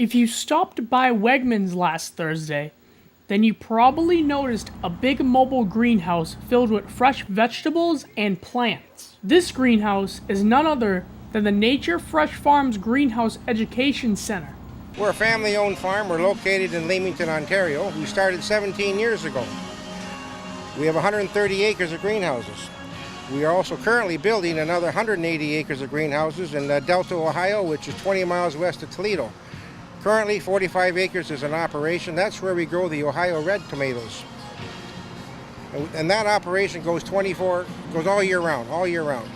If you stopped by Wegman's last Thursday, then you probably noticed a big mobile greenhouse filled with fresh vegetables and plants. This greenhouse is none other than the Nature Fresh Farms Greenhouse Education Center. We're a family-owned farm. We're located in Leamington, Ontario. We started 17 years ago. We have 130 acres of greenhouses. We are also currently building another 180 acres of greenhouses in Delta, Ohio, which is 20 miles west of Toledo. Currently, 45 acres is in operation. That's where we grow the Ohio red tomatoes. And that operation goes all year round.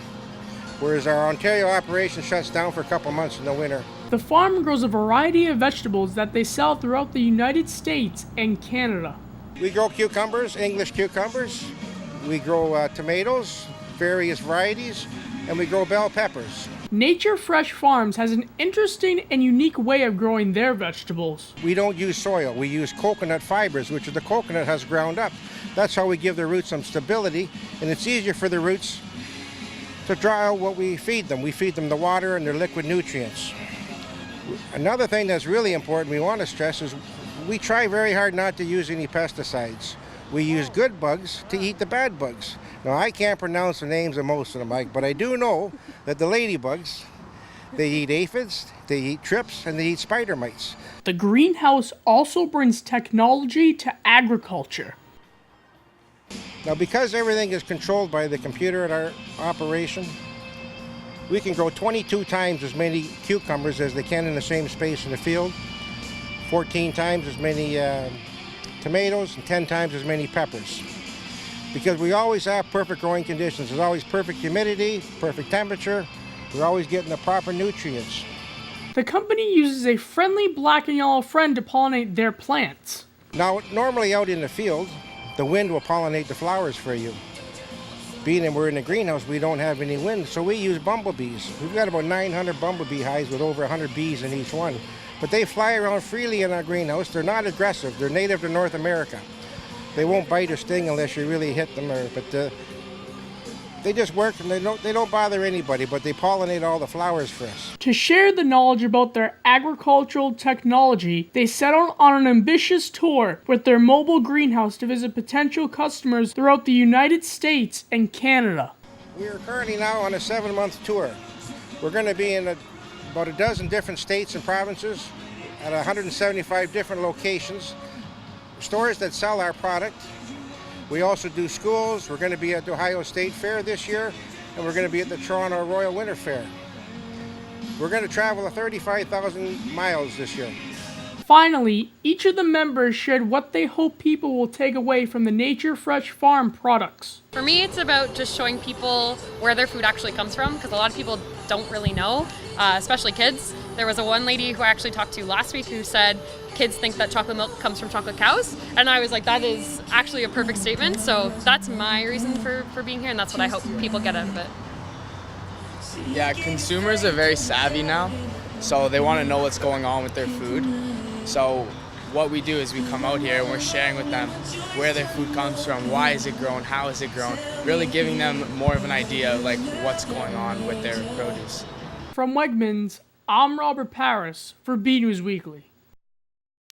Whereas our Ontario operation shuts down for a couple months in the winter. The farm grows a variety of vegetables that they sell throughout the United States and Canada. We grow cucumbers, English cucumbers. We grow tomatoes, various varieties, and we grow bell peppers. Nature Fresh Farms has an interesting and unique way of growing their vegetables. We don't use soil. We use coconut fibers, which the coconut has ground up. That's how we give the roots some stability, and it's easier for the roots to draw out what we feed them. We feed them the water and their liquid nutrients. Another thing that's really important we want to stress is we try very hard not to use any pesticides. We use good bugs to eat the bad bugs. Now, I can't pronounce the names of most of them, Mike, but I do know that the ladybugs, they eat aphids, they eat trips, and they eat spider mites. The greenhouse also brings technology to agriculture. Now, because everything is controlled by the computer at our operation, we can grow 22 times as many cucumbers as they can in the same space in the field, 14 times as many tomatoes, and 10 times as many peppers. Because we always have perfect growing conditions. There's always perfect humidity, perfect temperature. We're always getting the proper nutrients. The company uses a friendly black and yellow friend to pollinate their plants. Now, normally out in the field, the wind will pollinate the flowers for you. Being that we're in a greenhouse, we don't have any wind, so we use bumblebees. We've got about 900 bumblebee hives with over 100 bees in each one. But they fly around freely in our greenhouse. They're not aggressive. They're native to North America. They won't bite or sting unless you really hit them, but they just work and they don't bother anybody, but they pollinate all the flowers for us. To share the knowledge about their agricultural technology, they set out on an ambitious tour with their mobile greenhouse to visit potential customers throughout the United States and Canada. We are currently now on a 7-month tour. We're going to be in about a dozen different states and provinces at 175 different locations, stores that sell our product. We also do schools. We're going to be at the Ohio State Fair this year, and we're going to be at the Toronto Royal Winter Fair. We're going to travel 35,000 miles this year. Finally, each of the members shared what they hope people will take away from the Nature Fresh Farm products. For me, it's about just showing people where their food actually comes from, because a lot of people don't really know, especially kids. There was one lady who I actually talked to last week who said kids think that chocolate milk comes from chocolate cows, and I was like, that is actually a perfect statement. So that's my reason for being here, and that's what I hope people get out of it. Yeah, consumers are very savvy now, so they want to know what's going on with their food. So what we do is we come out here and we're sharing with them where their food comes from, why is it grown, how is it grown, really giving them more of an idea of like what's going on with their produce. From Wegmans, I'm Robert Paris for B News Weekly.